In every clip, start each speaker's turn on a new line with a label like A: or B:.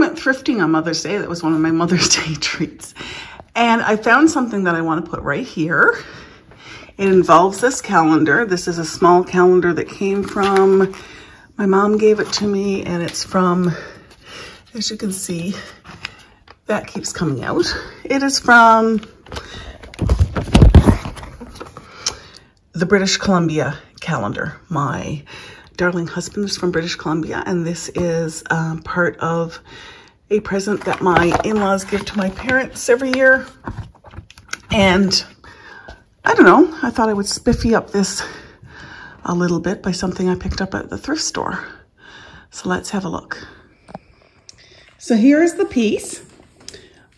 A: went thrifting on Mother's Day. That was one of my Mother's Day treats. And I found something that I want to put right here. It involves this calendar. This is a small calendar that came from, my mom gave it to me, and it's from, as you can see, that keeps coming out. It is from the British Columbia calendar. My darling husband is from British Columbia, and this is part of a present that my in-laws give to my parents every year. And I don't know, I thought I would spiffy up this a little bit by something I picked up at the thrift store. So let's have a look. So here's the piece.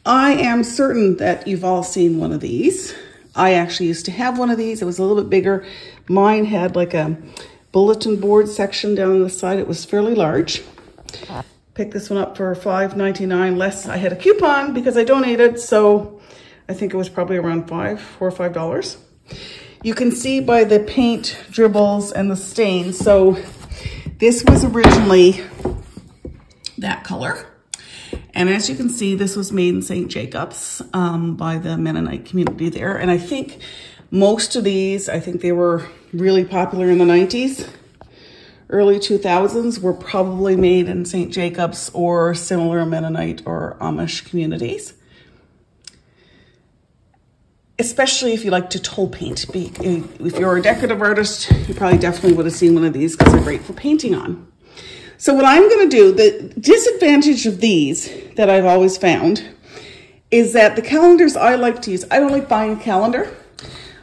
A: I am certain that you've all seen one of these. I actually used to have one of these. It was a little bit bigger. Mine had like a bulletin board section down the side. It was fairly large. Picked this one up for $5.99 less. I had a coupon because I donated, so I think it was probably around $4 or $5. You can see by the paint dribbles and the stains. So this was originally that color. And as you can see, this was made in St. Jacobs by the Mennonite community there. And I think most of these, I think they were really popular in the 90s. Early 2000s were probably made in St. Jacobs or similar Mennonite or Amish communities. Especially if you like to toll paint. If you're a decorative artist, you probably definitely would have seen one of these because they're great for painting on. So what I'm going to do, the disadvantage of these that I've always found is that the calendars I like to use, I don't like buying a calendar.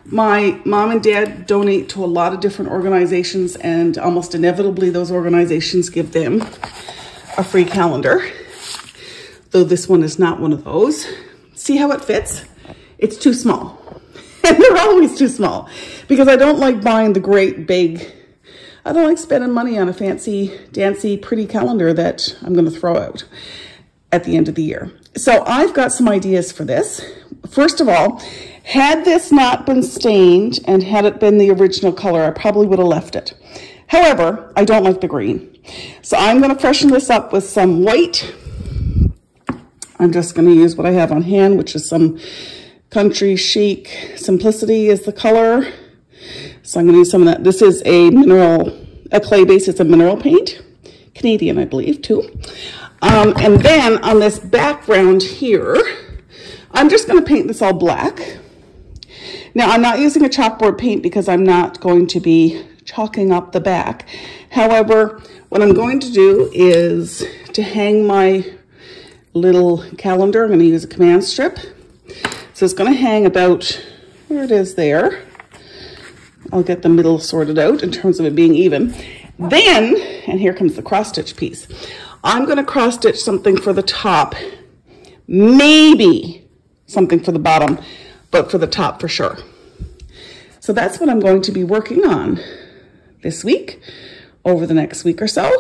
A: My mom and dad donate to a lot of different organizations, and almost inevitably those organizations give them a free calendar. Though this one is not one of those. See how it fits? It's too small. And they're always too small because I don't like buying the great big, I don't like spending money on a fancy, dancy, pretty calendar that I'm going to throw out at the end of the year. So I've got some ideas for this. First of all, had this not been stained and had it been the original color, I probably would have left it. However, I don't like the green. So I'm going to freshen this up with some white. I'm just going to use what I have on hand, which is some Country Chic Simplicity is the color. So I'm going to use some of that. This is a clay base. It's a mineral paint. Canadian, I believe, too. And then on this background here, I'm just going to paint this all black. Now, I'm not using a chalkboard paint because I'm not going to be chalking up the back. However, what I'm going to do is to hang my little calendar, I'm going to use a command strip. So it's going to hang about where it is there. I'll get the middle sorted out in terms of it being even. Then, and here comes the cross stitch piece. I'm going to cross stitch something for the top, maybe something for the bottom, but for the top for sure. So that's what I'm going to be working on this week, over the next week or so.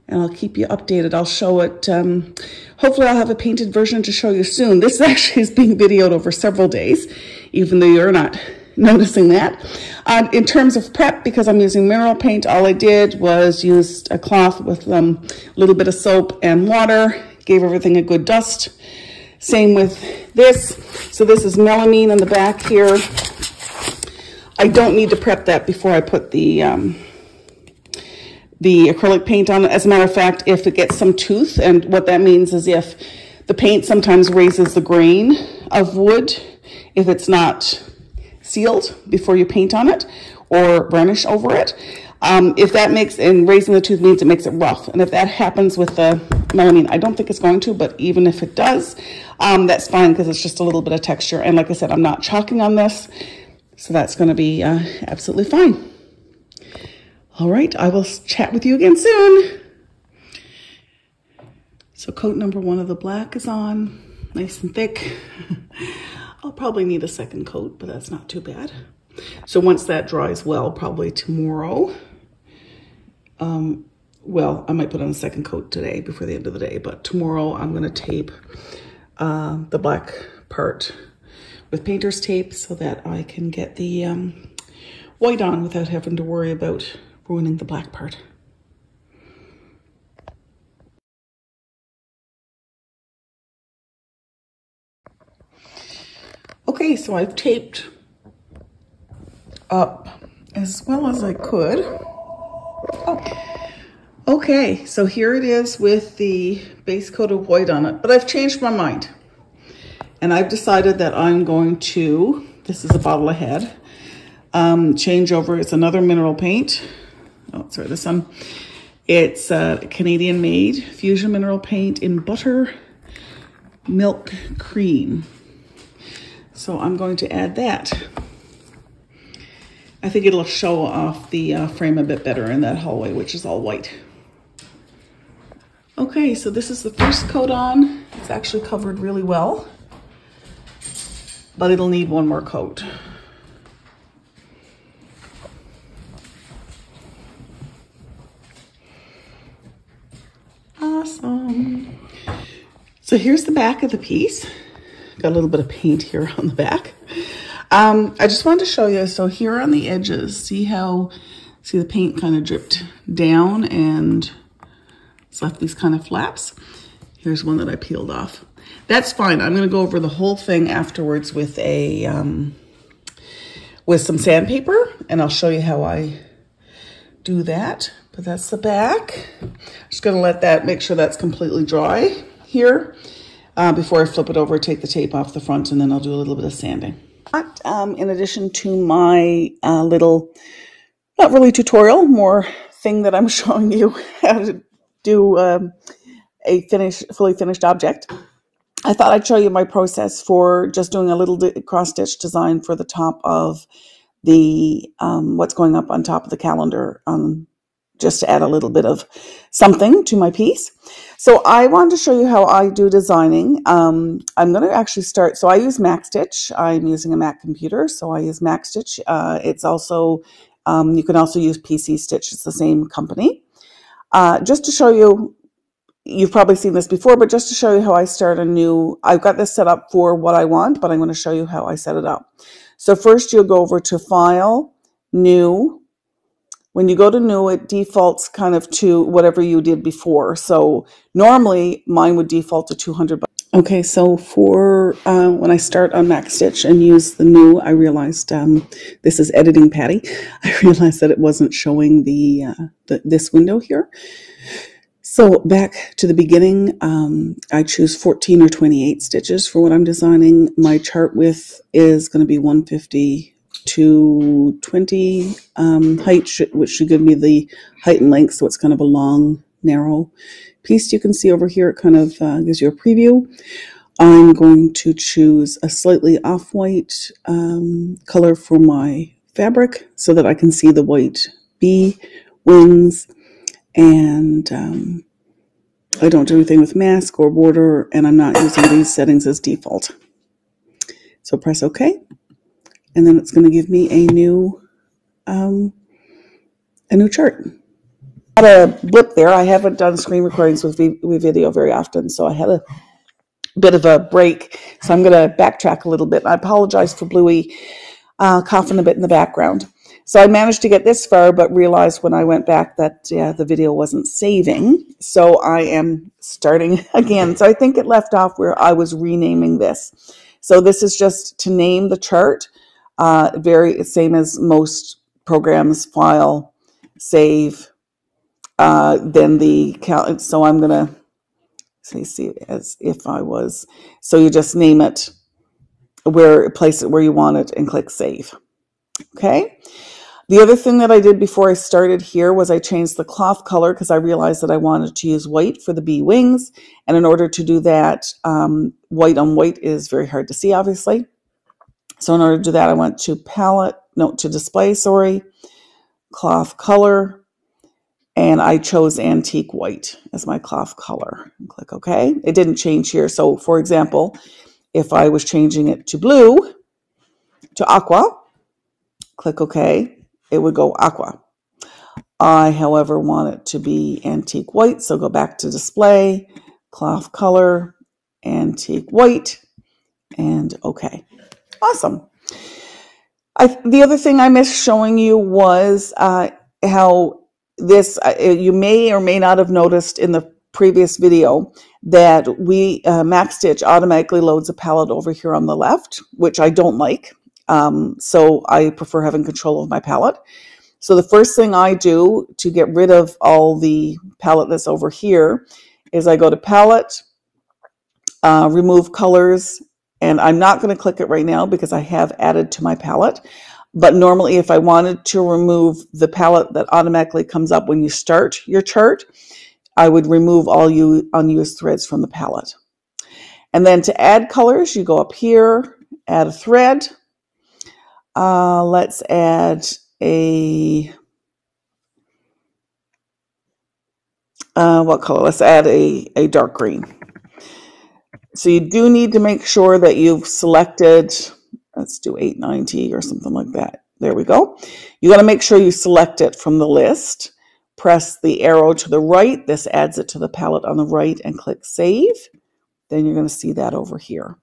A: And I'll keep you updated. I'll show it. Hopefully I'll have a painted version to show you soon. This actually is being videoed over several days, even though you're not noticing that. In terms of prep, because I'm using mineral paint, all I did was use a cloth with a little bit of soap and water, gave everything a good dust. Same with this. So this is melamine on the back here. I don't need to prep that before I put the acrylic paint on it. As a matter of fact, if it gets some tooth, and what that means is if the paint sometimes raises the grain of wood, if it's not sealed before you paint on it or varnish over it, if that makes, and raising the tooth means it makes it rough. And if that happens with the melamine, I don't think it's going to, but even if it does, that's fine because it's just a little bit of texture. And like I said, I'm not chalking on this, so that's going to be absolutely fine. All right, I will chat with you again soon. So coat number 1 of the black is on, nice and thick. I'll probably need a second coat, but that's not too bad. So once that dries well, probably tomorrow, well, I might put on a second coat today before the end of the day, but tomorrow I'm gonna tape the black part with painter's tape so that I can get the white on without having to worry about ruining the black part. Okay, so I've taped up as well as I could. Oh, okay, so here it is with the base coat of white on it, but I've changed my mind. And I've decided that I'm going to, this is a bottle ahead, change over. It's another mineral paint. Oh, sorry, this one. It's Canadian made fusion mineral paint in butter milk cream. So I'm going to add that. I think it'll show off the frame a bit better in that hallway, which is all white. Okay, so this is the first coat on. It's actually covered really well, but it'll need one more coat. Awesome. So here's the back of the piece. Got a little bit of paint here on the back. I just wanted to show you, so here on the edges, see the paint kind of dripped down and it's left these kind of flaps. Here's one that I peeled off. That's fine. I'm going to go over the whole thing afterwards with a with some sandpaper, and I'll show you how I do that. But that's the back. I'm just going to let that, make sure that's completely dry here before I flip it over, take the tape off the front, and then I'll do a little bit of sanding. In addition to my little, not really tutorial, more thing that I'm showing you how to do a fully finished object, I thought I'd show you my process for just doing a little cross-stitch design for the top of the, what's going up on top of the calendar, just to add a little bit of something to my piece. So I wanted to show you how I do designing. I'm going to actually start, so I use MacStitch. I'm using a Mac computer, so I use MacStitch. It's also, you can also use PC Stitch. It's the same company. Just to show you, you've probably seen this before, but just to show you how I start a new, I've got this set up for what I want, but I'm going to show you how I set it up. So first you'll go over to File, New. When you go to New, it defaults kind of to whatever you did before. So normally mine would default to 200. Okay, so for when I start on MacStitch and use the New, I realized this is editing Patty. I realized that it wasn't showing this window here. So back to the beginning, I choose 14 or 28 stitches for what I'm designing. My chart width is going to be 150 to 20 height, which should give me the height and length, so it's kind of a long, narrow piece. You can see over here, it kind of gives you a preview. I'm going to choose a slightly off-white color for my fabric so that I can see the white bee wings, and I don't do anything with mask or border, and I'm not using these settings as default. So press OK. And then it's going to give me a new chart. Had a blip there. I haven't done screen recordings with video very often, so I had a bit of a break. So I'm going to backtrack a little bit. I apologize for Bluey coughing a bit in the background. So I managed to get this far, but realized when I went back that the video wasn't saving. So I am starting again. So I think it left off where I was renaming this. So this is just to name the chart. Very same as most programs, file, save, then the count. So I'm going to see as if I was, so you just name it, place it where you want it and click save. Okay. The other thing that I did before I started here was I changed the cloth color because I realized that I wanted to use white for the bee wings. And in order to do that, white on white is very hard to see, obviously. So in order to do that, I went to display, cloth color, and I chose antique white as my cloth color. And click OK. It didn't change here. So for example, if I was changing it to blue, to aqua, click OK, it would go aqua. I, however, want it to be antique white, so go back to display, cloth color, antique white, and OK. Awesome. The other thing I missed showing you was how this, you may or may not have noticed in the previous video that MacStitch automatically loads a palette over here on the left, which I don't like. So I prefer having control of my palette. So the first thing I do to get rid of all the palette that's over here is I go to Palette, remove colors, and I'm not going to click it right now because I have added to my palette. But normally if I wanted to remove the palette that automatically comes up when you start your chart, I would remove all unused threads from the palette. And then to add colors, you go up here, add a thread. Let's add what color? Let's add a dark green. So you do need to make sure that you've selected, let's do 890 or something like that. There we go. You got to make sure you select it from the list. Press the arrow to the right. This adds it to the palette on the right, and click Save. Then you're going to see that over here.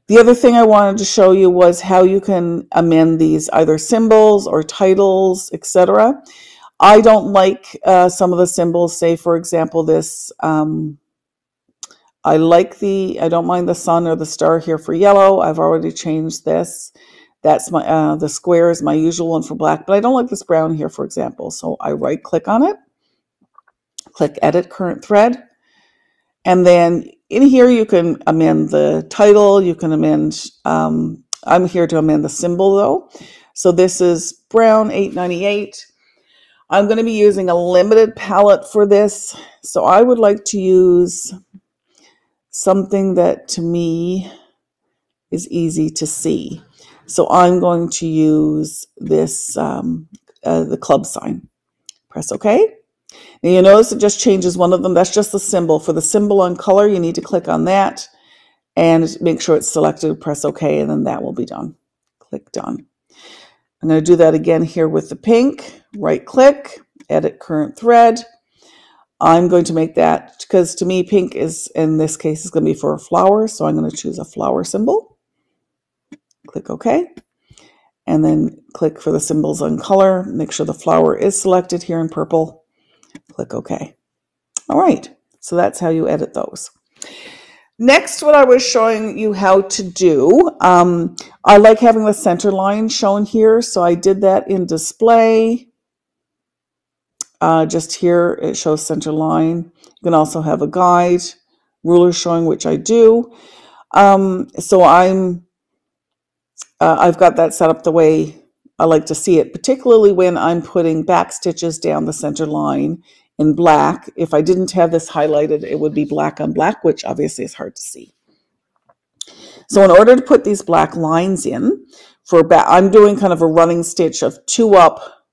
A: The other thing I wanted to show you was how you can amend these either symbols or titles, etc. I don't like some of the symbols. Say, for example, this. I don't mind the sun or the star here for yellow. I've already changed this. That's my, the square is my usual one for black, but I don't like this brown here, for example. So I right click on it, click Edit Current Thread. And then in here, you can amend the title. You can amend, I'm here to amend the symbol though. So this is brown 898. I'm going to be using a limited palette for this. So I would like to use something that to me is easy to see. So I'm going to use this, the club sign. Press OK. Now you notice it just changes one of them. That's just the symbol. For the symbol on color, you need to click on that and make sure it's selected. Press OK, and then that will be done. Click Done. I'm going to do that again here with the pink. Right click, Edit Current Thread. I'm going to make that, because to me pink is, in this case, is going to be for a flower. So I'm going to choose a flower symbol. Click OK. And then click for the symbols on color. Make sure the flower is selected here in purple. Click OK. All right. So that's how you edit those. Next, what I was showing you how to do, I like having the center line shown here. So I did that in Display. Just here, it shows center line. You can also have a guide, ruler showing, which I do. So I've got that set up the way I like to see it, particularly when I'm putting back stitches down the center line in black. If I didn't have this highlighted, it would be black on black, which obviously is hard to see. So in order to put these black lines in, I'm doing kind of a running stitch of 2 up,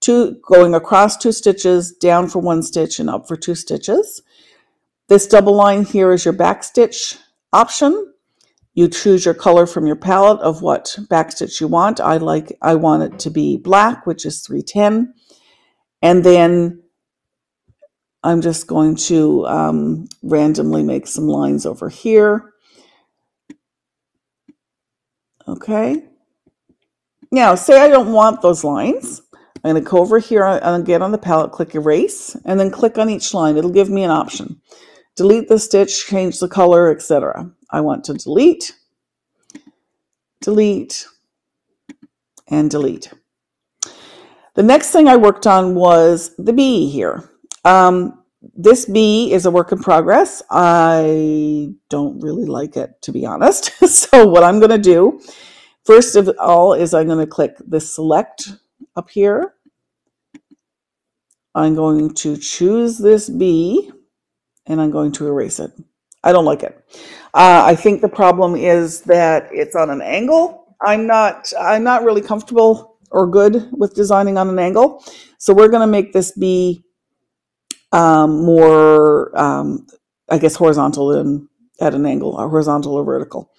A: 2 going across 2 stitches, down for 1 stitch, and up for 2 stitches. This double line here is your back stitch option. You choose your color from your palette of what back stitch you want. I want it to be black, which is 310. And then I'm just going to randomly make some lines over here. Okay. Now, say I don't want those lines. I'm going to go over here and get on the palette, click Erase, and then click on each line. It'll give me an option. Delete the stitch, change the color, etc. I want to delete, delete, and delete. The next thing I worked on was the bee here. This bee is a work in progress. I don't really like it, to be honest. So what I'm going to do, first of all, is I'm going to click the Select up here. I'm going to choose this bee, and I'm going to erase it. I don't like it. I think the problem is that it's on an angle. I'm not really comfortable or good with designing on an angle. So we're going to make this bee more, I guess, horizontal than at an angle, or horizontal or vertical.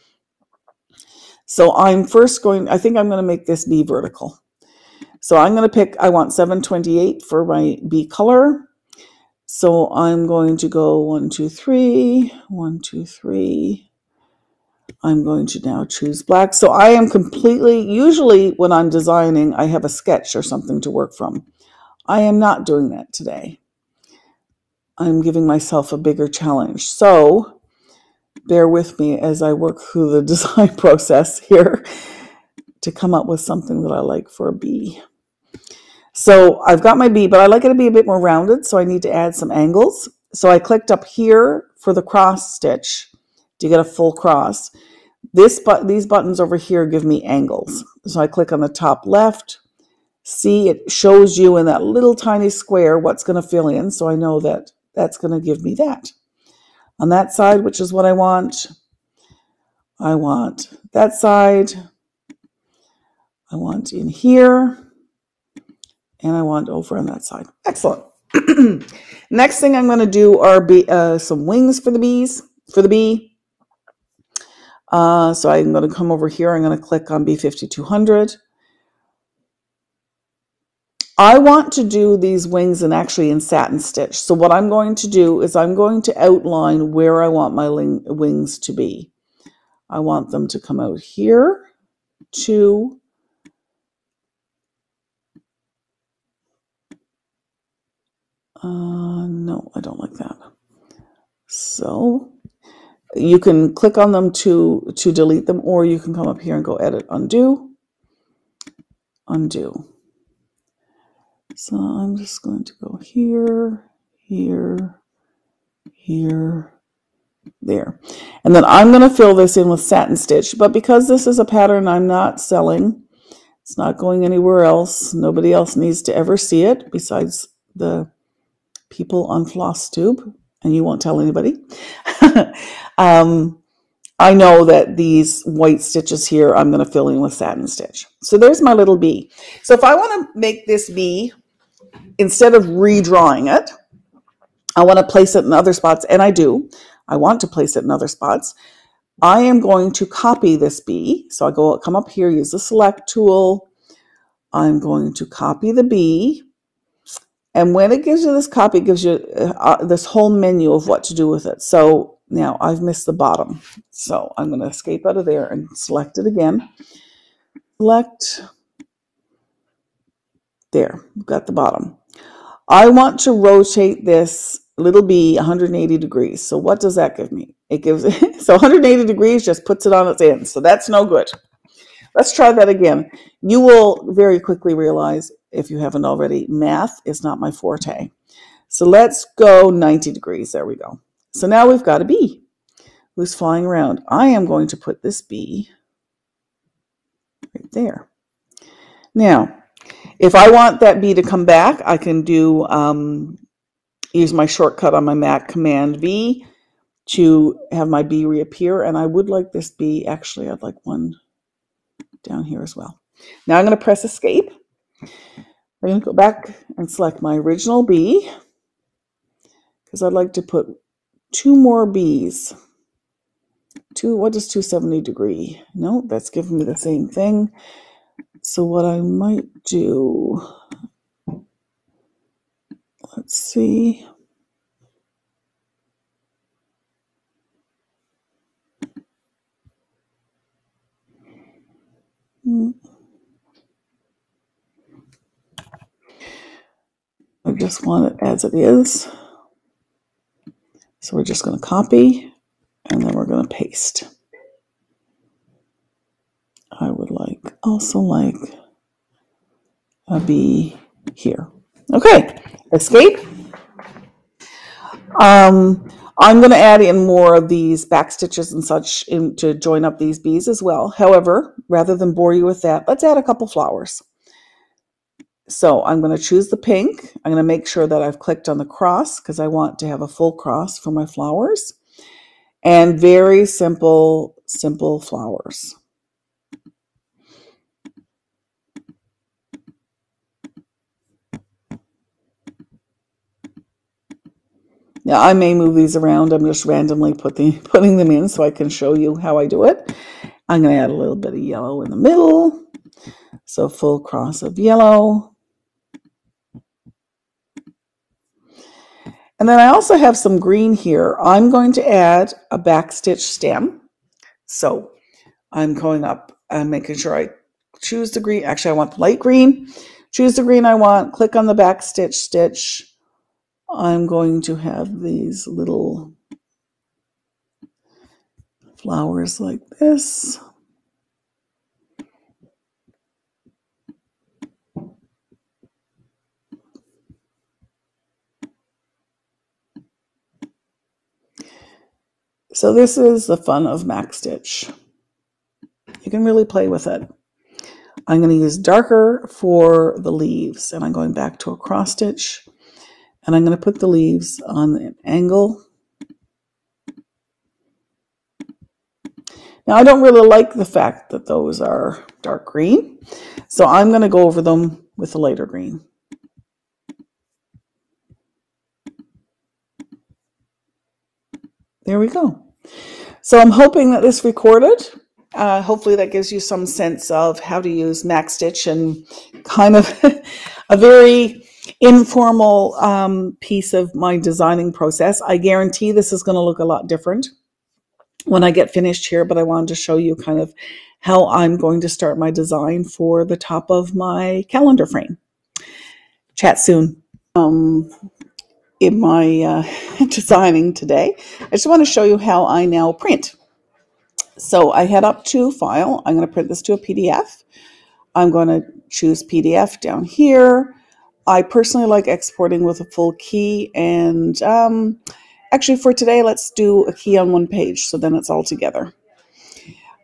A: So I think I'm going to make this bee vertical. So I'm going to pick, I want 728 for my bee color. So I'm going to go 1, 2, 3, 1, 2, 3. I'm going to now choose black. So I am usually when I'm designing, I have a sketch or something to work from. I am not doing that today. I'm giving myself a bigger challenge. So bear with me as I work through the design process here to come up with something that I like for a bee. So I've got my bee, but I like it to be a bit more rounded, so I need to add some angles. So I clicked up here for the cross stitch to get a full cross. These buttons over here give me angles. So I click on the top left. See, it shows you in that little tiny square what's going to fill in, so I know that that's going to give me that. On that side, which is what I want that side. I want in here. And I want over on that side. Excellent. Next thing I'm going to do are some wings for the bee. So I'm going to come over here. I'm going to click on B5200. I want to do these wings in satin stitch. So what I'm going to do is I'm going to outline where I want my wings to be. I want them to come out here to no, I don't like that. So you can click on them to delete them, or you can come up here and go edit, undo. So I'm just going to go here, here, here, there. And then I'm going to fill this in with satin stitch, but because this is a pattern I'm not selling, it's not going anywhere else. Nobody else needs to ever see it besides the people on Flosstube, and you won't tell anybody. I know that these white stitches here, I'm going to fill in with satin stitch. So there's my little bee. So if I want to make this bee, instead of redrawing it, I want to place it in other spots, and I do. I want to place it in other spots. I am going to copy this bee. So I come up here, use the select tool. I'm going to copy the bee. And when it gives you this copy, it gives you this whole menu of what to do with it. So now I've missed the bottom. So I'm going to escape out of there and select it again. Select. There, we've got the bottom. I want to rotate this little bee 180 degrees. So what does that give me? It gives, so 180 degrees just puts it on its end. So that's no good. Let's try that again. You will very quickly realize, if you haven't already, math is not my forte. So let's go 90 degrees. There we go. So now we've got a bee who's flying around. I am going to put this bee right there. Now, if I want that bee to come back, I can do use my shortcut on my Mac, Command V, to have my bee reappear. And I would like this bee, actually, I'd like one down here as well. Now I'm going to press Escape. I'm going to go back and select my original bee, because I'd like to put two more bees. What is 270 degree? No, that's giving me the same thing. So what I might do, let's see. I just want it as it is. So we're just going to copy, and then we're going to paste. I would also like a bee here. Okay, Escape. I'm going to add in more of these back stitches and such to join up these bees as well. However, rather than bore you with that, let's add a couple flowers. So I'm going to choose the pink. I'm going to make sure that I've clicked on the cross, because I want to have a full cross for my flowers. And very simple flowers. Now, I may move these around. I'm just randomly putting them in so I can show you how I do it. I'm going to add a little bit of yellow in the middle. So full cross of yellow. And then I also have some green here. I'm going to add a backstitch stem. So I'm going up and making sure I choose the green. Actually, I want the light green. Choose the green I want. Click on the backstitch stitch. I'm going to have these little flowers like this. So this is the fun of MacStitch. You can really play with it. I'm going to use darker for the leaves, and I'm going back to a cross stitch, and I'm going to put the leaves on an angle. Now I don't really like the fact that those are dark green, so I'm going to go over them with a lighter green. There we go. So I'm hoping that this recorded. Hopefully that gives you some sense of how to use MacStitch and kind of a very informal piece of my designing process. I guarantee this is going to look a lot different when I get finished here, but I wanted to show you kind of how I'm going to start my design for the top of my calendar frame. Chat soon. In my designing today, I just want to show you how I now print. So I head up to File. I'm going to print this to a PDF. I'm going to choose PDF down here. I personally like exporting with a full key, and actually for today, let's do a key on one page, so then it's all together.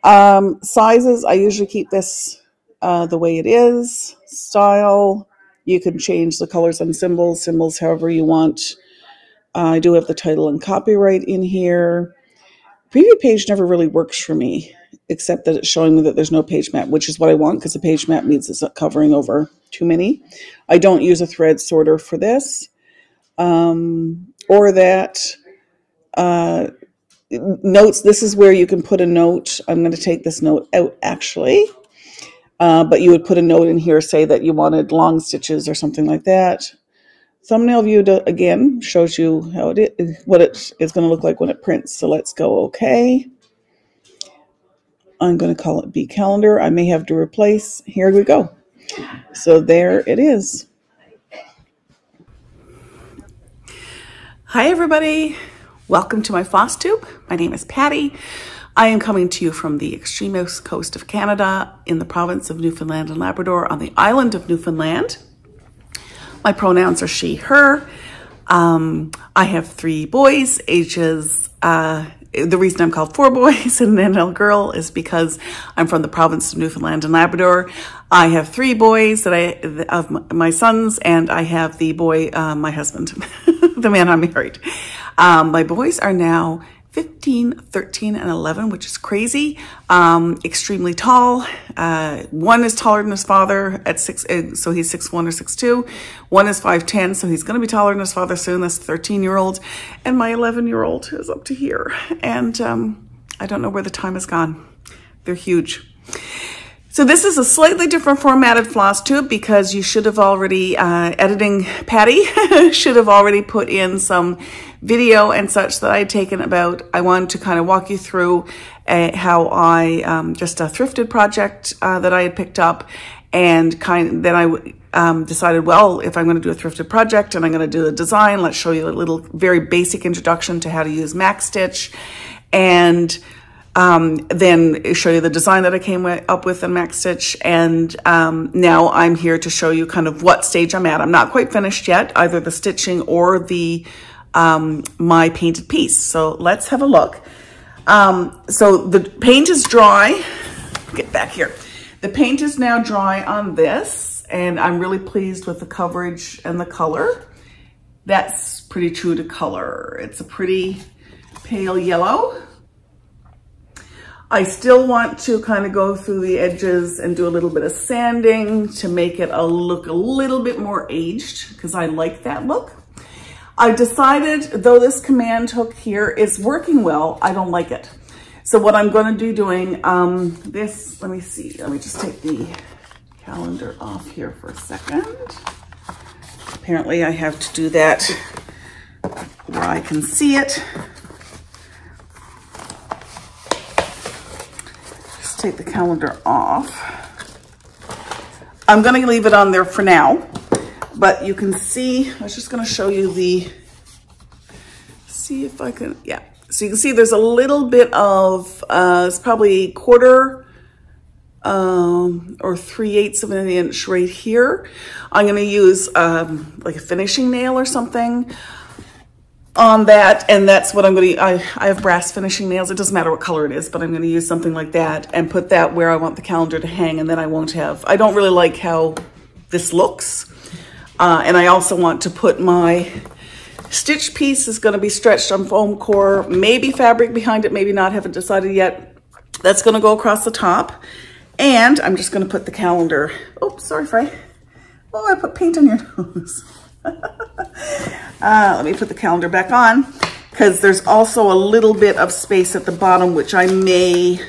A: Sizes, I usually keep this the way it is. Style, you can change the colors and symbols however you want. I do have the title and copyright in here. Preview page never really works for me, except that it's showing me that there's no page map, which is what I want, because the page map means it's not covering over too many. I don't use a thread sorter for this, or that. Notes, this is where you can put a note. I'm going to take this note out actually, but you would put a note in here, say that you wanted long stitches or something like that. Thumbnail view, again, shows you how it is, what it is going to look like when it prints. So let's go OK. I'm going to call it B calendar. I may have to replace. Here we go. So there it is. Hi, everybody. Welcome to my Flosstube. My name is Patty. I am coming to you from the extreme coast of Canada in the province of Newfoundland and Labrador on the island of Newfoundland. My pronouns are she, her. I have 3 boys, ages, the reason I'm called 4 boys and then a girl is because I'm from the province of Newfoundland and Labrador. I have 3 boys of my sons, and I have the boy, my husband, the man I'm married. My boys are now 15, 13, and 11, which is crazy. Extremely tall. One is taller than his father at 6, so he's 6'1" or 6'2". One is 5'10", so he's going to be taller than his father soon. That's the 13-year-old. And my 11-year-old is up to here. And I don't know where the time has gone. They're huge. So this is a slightly different formatted Flosstube because you should have already, editing Patty, should have already put in some video and such that I had taken about. I wanted to kind of walk you through how I, just a thrifted project that I had picked up, and then I decided, well, if I'm going to do a thrifted project and I'm going to do a design, let's show you a little very basic introduction to how to use MacStitch, and then show you the design that I came up with in MacStitch. And now I'm here to show you kind of what stage I'm at. I'm not quite finished yet, either the stitching or the my painted piece. So let's have a look. So the paint is dry. Get back here. The paint is now dry on this, and I'm really pleased with the coverage and the color. That's pretty true to color. It's a pretty pale yellow. I still want to kind of go through the edges and do a little bit of sanding to make it look a little bit more aged, because I like that look. I decided, though this command hook here is working well, I don't like it. So what I'm going to be doing, let me see, let me just take the calendar off here for a second. Apparently I have to do that where I can see it. Take the calendar off. I'm going to leave it on there for now, but you can see, I was just going to show you see if I can, yeah. So you can see there's a little bit of, it's probably quarter or 3/8 of an inch right here. I'm going to use like a finishing nail or something on that, and that's what I'm going to, I have brass finishing nails. It doesn't matter what color it is, but I'm going to use something like that and put that where I want the calendar to hang, and then I won't have, I don't really like how this looks. And I also want to put my stitch piece is going to be stretched on foam core, maybe fabric behind it, maybe not, haven't decided yet. That's going to go across the top. And I'm just going to put the calendar, oh, sorry, Frey. Oh, I put paint on your nose. Let me put the calendar back on, because there's also a little bit of space at the bottom, which I may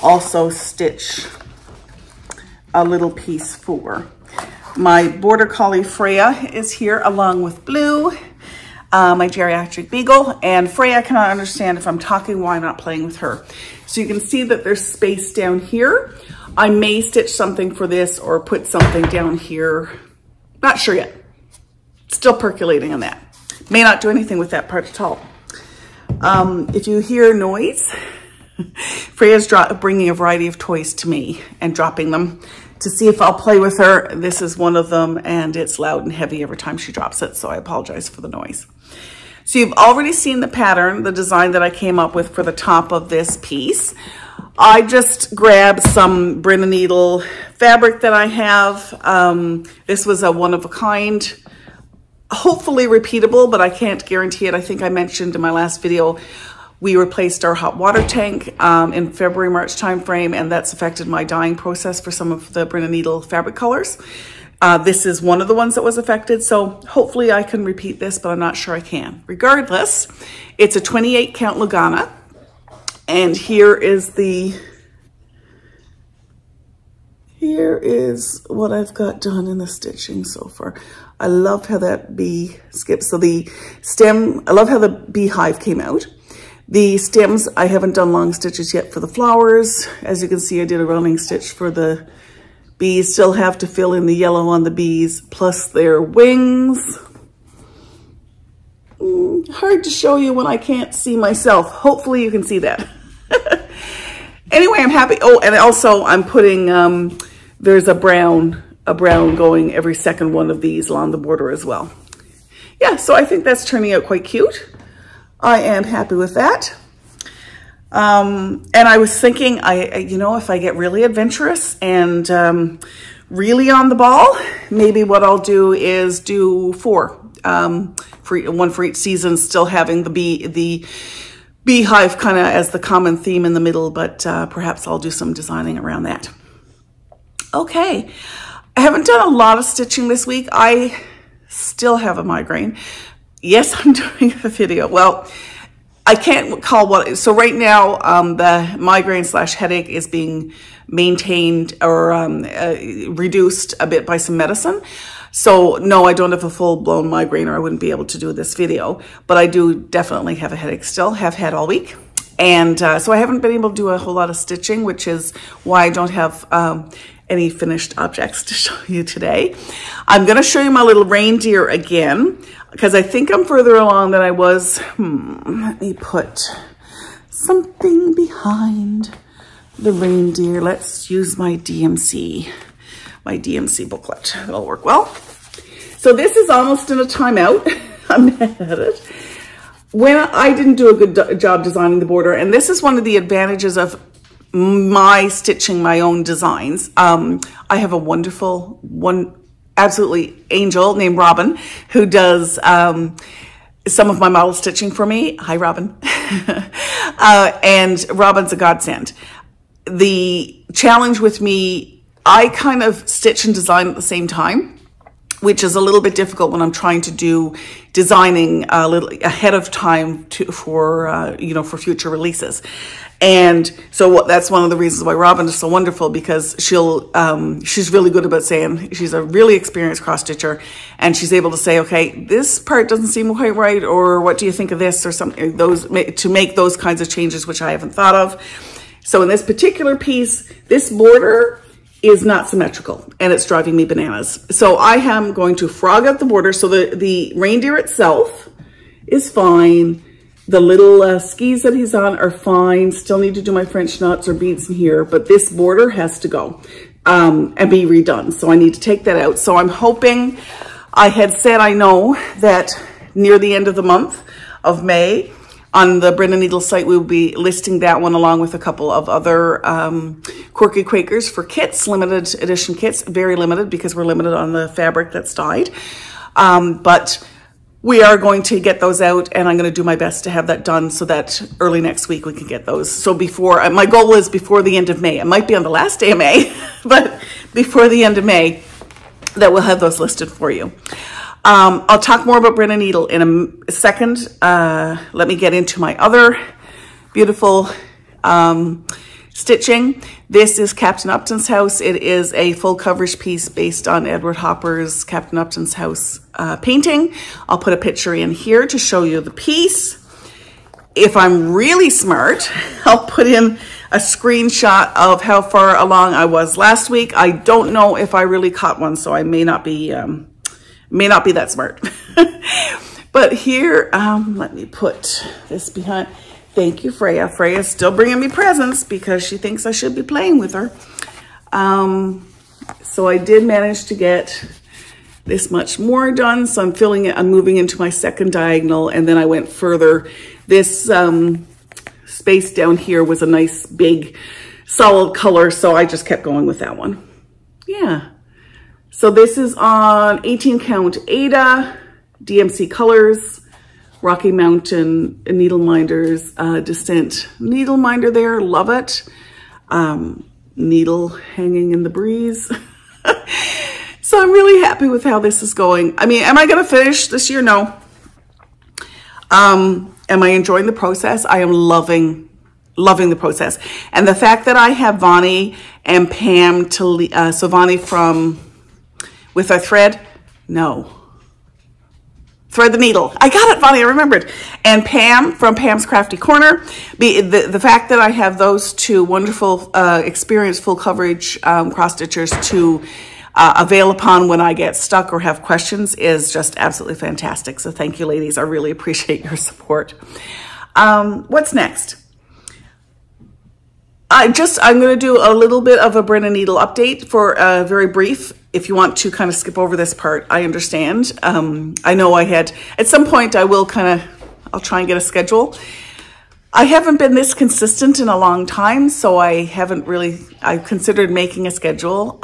A: also stitch a little piece for. My Border Collie Freya is here along with Blue, my geriatric beagle, and Freya cannot understand if I'm talking while I'm not playing with her. So you can see that there's space down here. I may stitch something for this or put something down here. Not sure yet. Still percolating on that. May not do anything with that part at all. If you hear noise, Freya's bringing a variety of toys to me and dropping them to see if I'll play with her. This is one of them, and it's loud and heavy every time she drops it, so I apologize for the noise. So you've already seen the pattern, the design that I came up with for the top of this piece. I just grabbed some Brin and Needle fabric that I have. This was a one-of-a-kind, hopefully repeatable, but I can't guarantee it. I think I mentioned in my last video, we replaced our hot water tank in February, March timeframe, and that's affected my dyeing process for some of the Brin and Needle fabric colors. This is one of the ones that was affected, so hopefully I can repeat this, but I'm not sure I can. Regardless, it's a 28 count Lugana, and here is what I've got done in the stitching so far. I love how that bee skips. So the stem, I love how the beehive came out. The stems, I haven't done long stitches yet for the flowers. As you can see, I did a running stitch for the bees. Still have to fill in the yellow on the bees, plus their wings. Hard to show you when I can't see myself. Hopefully you can see that. Anyway, I'm happy. Oh, and also I'm putting, there's a brown going every second one of these along the border as well. Yeah, so I think that's turning out quite cute. I am happy with that. And I was thinking, you know, if I get really adventurous and really on the ball, maybe what I'll do is do one for each season, still having the beehive kind of as the common theme in the middle, but perhaps I'll do some designing around that. Okay, I haven't done a lot of stitching this week. I still have a migraine. Yes, I'm doing a video. Well, I can't recall what, so right now the migraine / headache is being maintained or reduced a bit by some medicine. So no, I don't have a full-blown migraine or I wouldn't be able to do this video, but I do definitely have a headache still, have had all week. And so I haven't been able to do a whole lot of stitching, which is why I don't have any finished objects to show you today. I'm gonna show you my little reindeer again, because I think I'm further along than I was. Let me put something behind the reindeer. Let's use my DMC booklet. That'll work well. So this is almost in a timeout. I'm mad at it. When I didn't do a good job designing the border, and this is one of the advantages of my stitching my own designs. I have a wonderful absolutely angel named Robin who does some of my model stitching for me. Hi, Robin. And Robin's a godsend. The challenge with me, I kind of stitch and design at the same time, which is a little bit difficult when I'm trying to do designing a little ahead of time for future releases. And so that's one of the reasons why Robin is so wonderful, because she's really good about saying, she's a really experienced cross stitcher, and she's able to say, okay, this part doesn't seem quite right, or what do you think of this, or something, to make those kinds of changes, which I haven't thought of. So in this particular piece, this border is not symmetrical, and it's driving me bananas. So I am going to frog out the border. So the reindeer itself is fine. The little skis that he's on are fine. Still need to do my French knots or beads in here, but this border has to go and be redone. So I need to take that out. So I'm hoping, I had said, I know that near the end of the month of May, on the Brenda Needle site, we'll be listing that one along with a couple of other Quirky Quakers for kits, limited edition kits, very limited because we're limited on the fabric that's dyed. But we are going to get those out, and I'm going to do my best to have that done so that early next week we can get those. So before, my goal is before the end of May. It might be on the last day of May, but before the end of May, that we'll have those listed for you. I'll talk more about Brenda Needle in a second. Let me get into my other beautiful stitching. This is Captain Upton's House. It is a full coverage piece based on Edward Hopper's Captain Upton's House painting. I'll put a picture in here to show you the piece. If I'm really smart, I'll put in a screenshot of how far along I was last week. I don't know if I really caught one, so I may not be that smart. But here, let me put this behind. Thank you, Freya. Freya's still bringing me presents because she thinks I should be playing with her. So I did manage to get this much more done. So I'm filling it, I'm moving into my second diagonal, and then I went further. This space down here was a nice big solid color, so I just kept going with that one. Yeah. So this is on 18 count Ada, DMC colors, Rocky Mountain needle minders, Descent needle minder there, love it. Needle hanging in the breeze. So I'm really happy with how this is going. I mean, am I gonna finish this year? No. Am I enjoying the process? I am loving the process. And the fact that I have Vonnie and Pam to, so Vonnie from With Our Thread, no. Thread the Needle. I got it, Vonnie, I remembered. And Pam from Pam's Crafty Corner. The fact that I have those two wonderful, experienced full coverage cross stitchers to avail upon when I get stuck or have questions is just absolutely fantastic. So thank you, ladies. I really appreciate your support. What's next? I'm going to do a little bit of a Brenda Needle update for very brief. If you want to kind of skip over this part, I understand. I know I had, at some point I'll try and get a schedule. I haven't been this consistent in a long time, so I've considered making a schedule.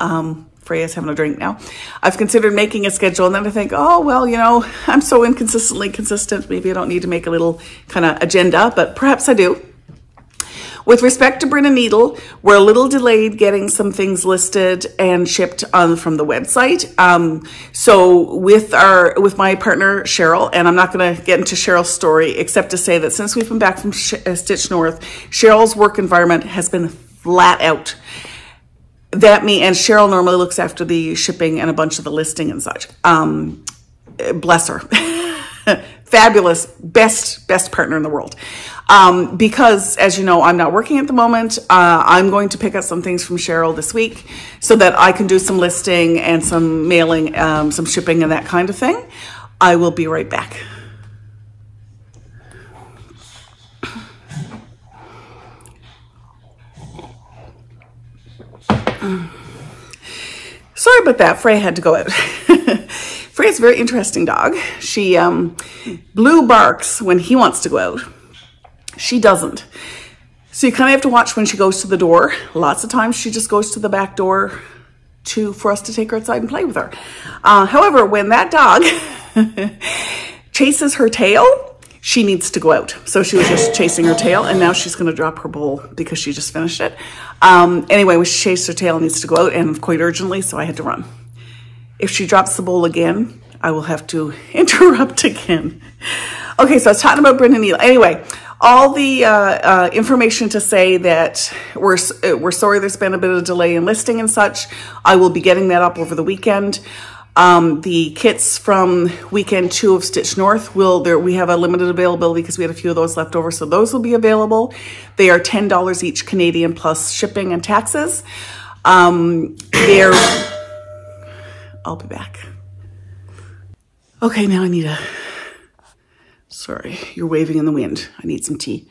A: Freya's having a drink now. I've considered making a schedule, and then I think, oh, well, you know, I'm so inconsistently consistent. Maybe I don't need to make a little kind of agenda, but perhaps I do. With respect to Brenda Needle, we're a little delayed getting some things listed and shipped from the website. So with my partner, Cheryl, and I'm not going to get into Cheryl's story, except to say that since we've been back from Stitch North, Cheryl's work environment has been flat out. And Cheryl normally looks after the shipping and a bunch of the listing and such. Bless her. Fabulous, best partner in the world. Because, as you know, I'm not working at the moment. I'm going to pick up some things from Cheryl this week so that I can do some listing and some mailing, some shipping and that kind of thing. I will be right back. Sorry about that. Freya had to go out. Freya's a very interesting dog. She Blue barks when he wants to go out. She doesn't. So you kind of have to watch when she goes to the door. Lots of times she just goes to the back door for us to take her outside and play with her. However, when that dog chases her tail, she needs to go out. So she was just chasing her tail, and now she's going to drop her bowl because she just finished it. Anyway, when she chased her tail, needs to go out, and quite urgently, so I had to run. If she drops the bowl again, I will have to interrupt again. Okay, so I was talking about Brenda Needle. Anyway, all the information to say that we're sorry there's been a bit of delay in listing and such. I will be getting that up over the weekend. The kits from weekend 2 of Stitch North we have a limited availability because we had a few of those left over, so those will be available. They are $10 each Canadian plus shipping and taxes. I'll be back. Okay, now I need sorry, you're waving in the wind. I need some tea.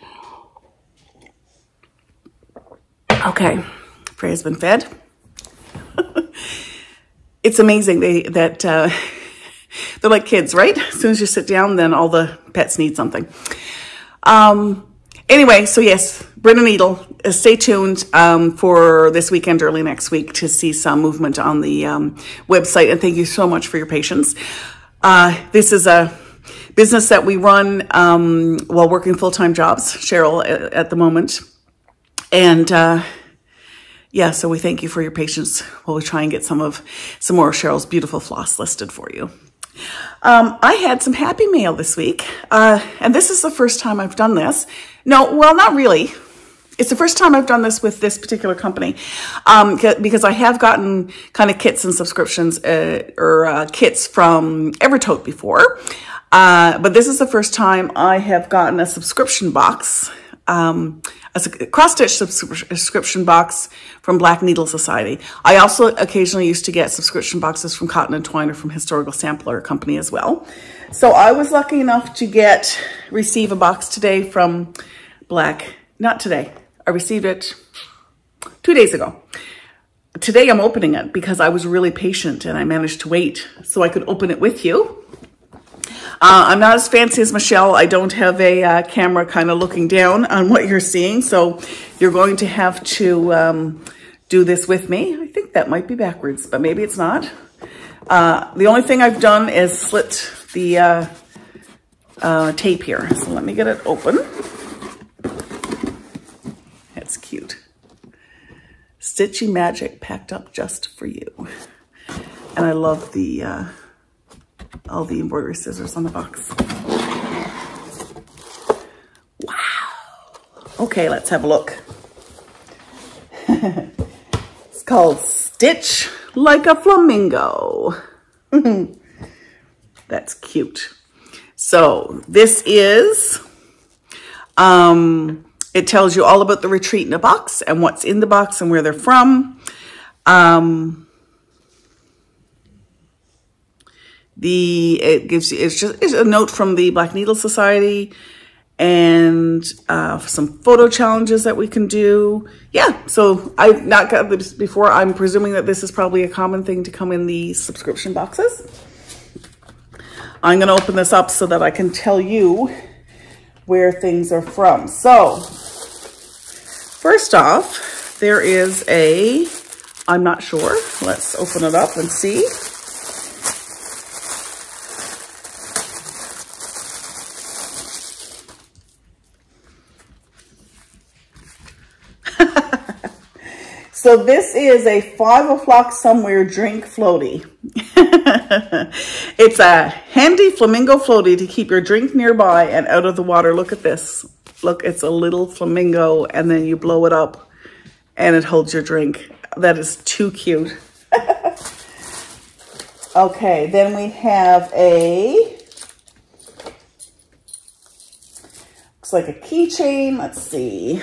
A: Okay, Freya's been fed. It's amazing that they're like kids, right? As soon as you sit down, then all the pets need something. Anyway, so yes, Bryn and Needle, stay tuned for this weekend, early next week, to see some movement on the website. And thank you so much for your patience. This is a business that we run while working full-time jobs, Cheryl, at the moment. And yeah, so we thank you for your patience while we try and get some more of Cheryl's beautiful floss listed for you. I had some happy mail this week, and this is the first time I've done this. No, well, not really. It's the first time I've done this with this particular company, because I have gotten kind of kits and subscriptions or kits from Evertote before, but this is the first time I have gotten a subscription box, a cross-stitch subscription box from Black Needle Society. I also occasionally used to get subscription boxes from Cotton and Twine or from Historical Sampler Company as well. So I was lucky enough to receive a box today from not today. I received it 2 days ago. Today I'm opening it because I was really patient and I managed to wait so I could open it with you. I'm not as fancy as Michelle. I don't have a camera kind of looking down on what you're seeing. So you're going to have to do this with me. I think that might be backwards, but maybe it's not. The only thing I've done is slit the tape here. So let me get it open. That's cute. Stitchy magic packed up just for you. And I love the all the embroidery scissors on the box. Wow. Okay, let's have a look. It's called Stitch Like a Flamingo. That's cute. So this is, it tells you all about the retreat in a box and what's in the box and where they're from. It's a note from the Black Needle Society and some photo challenges that we can do. Yeah, so I've not got this before. I'm presuming that this is probably a common thing to come in the subscription boxes. I'm going to open this up so that I can tell you where things are from. So first off, there is I'm not sure. Let's open it up and see. So this is a 5 o'clock somewhere drink floaty. It's a handy flamingo floaty to keep your drink nearby and out of the water. Look at this. Look, it's a little flamingo and then you blow it up and it holds your drink. That is too cute. Okay, then we have looks like a keychain. Let's see.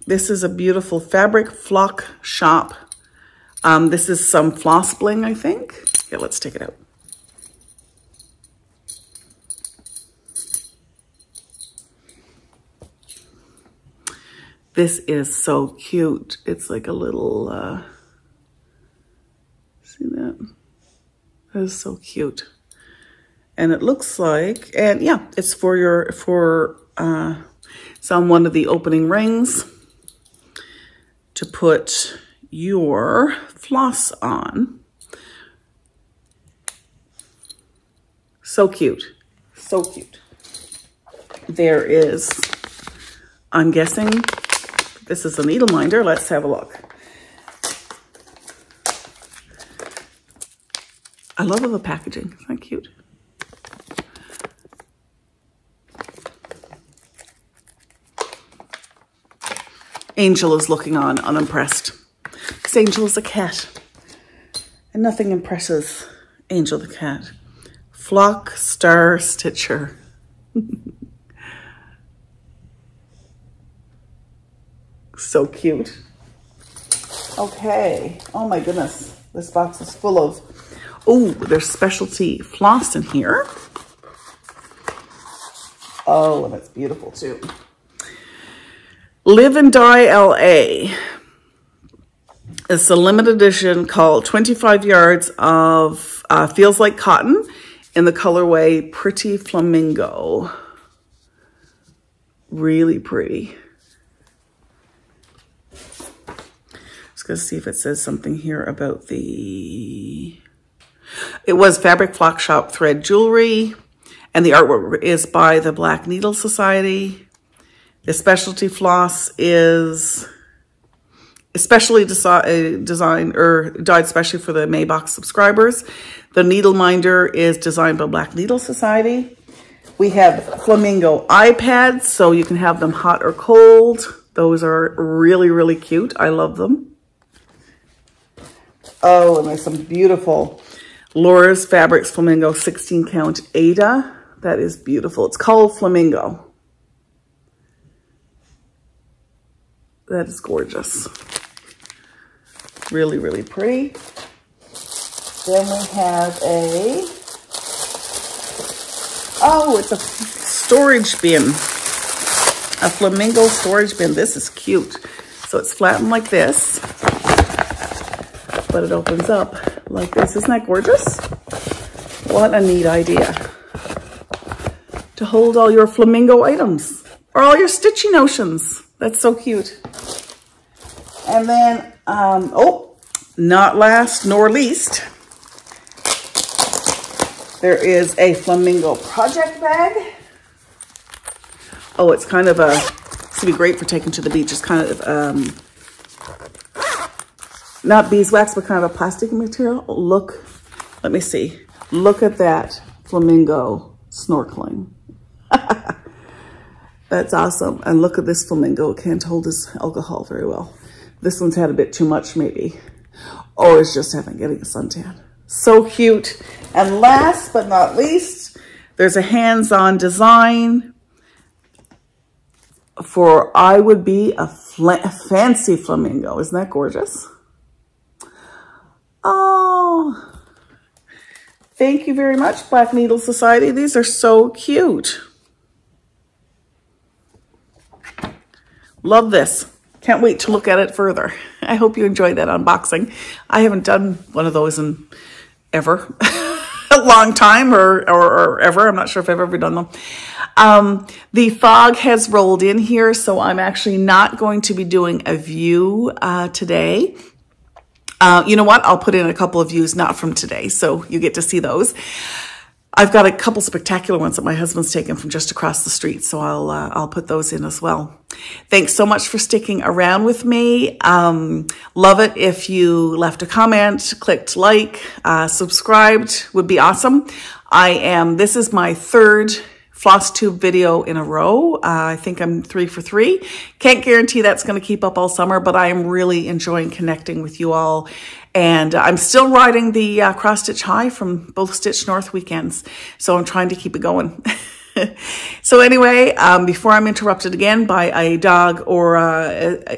A: This is a beautiful fabric flock shop. This is some floss bling, I think. Yeah, let's take it out. This is so cute. It's like a little, see that? That is so cute. And it looks like, and yeah, it's for one of the opening rings to put your floss on. So cute, so cute. There is, I'm guessing, this is a needle minder. Let's have a look. I love all the packaging, isn't that cute? Angel is looking on, unimpressed. Because Angel is a cat. And nothing impresses Angel the cat. Flock Star Stitcher. So cute. Okay. Oh my goodness. This box is full of, oh, there's specialty floss in here. Oh, and it's beautiful too. Live and Die LA. It's a limited edition called 25 yards of Feels Like Cotton in the colorway Pretty Flamingo. Really pretty. Just gonna see if it says something here about the... It was Fabric Flock Shop thread jewelry, and the artwork is by the Black Needle Society. The specialty floss is especially designed or dyed especially for the Maybox subscribers. The needle minder is designed by Black Needle Society. We have flamingo iPads, so you can have them hot or cold. Those are really, really cute. I love them. Oh, and there's some beautiful Laura's Fabrics Flamingo 16 count Ada. That is beautiful. It's called Flamingo. That is gorgeous. Really, really pretty. Then we have a, oh, it's a storage bin. A flamingo storage bin. This is cute. So it's flattened like this, but it opens up like this. Isn't that gorgeous? What a neat idea. To hold all your flamingo items or all your stitchy notions. That's so cute. And then, oh, not last nor least, there is a flamingo project bag. Oh, it's kind of a, this would be great for taking to the beach. It's kind of, not beeswax, but kind of a plastic material. Look, let me see. Look at that flamingo snorkeling. That's awesome. And look at this flamingo. It can't hold his alcohol very well. This one's had a bit too much maybe. Or it's just getting a suntan. So cute. And last but not least, there's a hands-on design for I Would Be a Fancy Flamingo. Isn't that gorgeous? Oh, thank you very much, Black Needle Society. These are so cute. Love this. Can't wait to look at it further. I hope you enjoyed that unboxing. I haven't done one of those in ever. A long time or ever. I'm not sure if I've ever done them. The fog has rolled in here, so I'm actually not going to be doing a view today. You know what? I'll put in a couple of views not from today, so you get to see those. I've got a couple spectacular ones that my husband's taken from just across the street, so I'll put those in as well. Thanks so much for sticking around with me. Love it if you left a comment, clicked like, subscribed would be awesome. This is my third Flosstube video in a row. I think I'm 3 for 3. Can't guarantee that's going to keep up all summer, but I am really enjoying connecting with you all. And I'm still riding the cross stitch high from both Stitch North weekends. So I'm trying to keep it going. So anyway, before I'm interrupted again by a dog or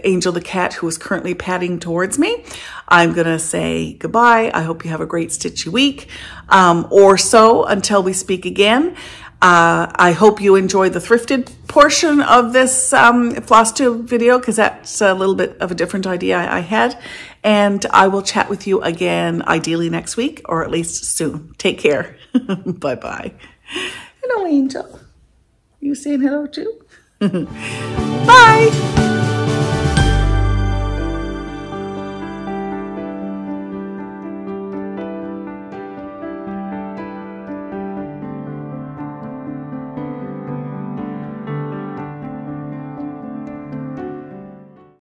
A: Angel the cat who is currently padding towards me, I'm going to say goodbye. I hope you have a great stitchy week or so until we speak again. I hope you enjoyed the thrifted portion of this Flosstube video because that's a little bit of a different idea I had. And I will chat with you again, ideally next week or at least soon. Take care. Bye-bye. Hello, Angel. You saying hello too? Bye.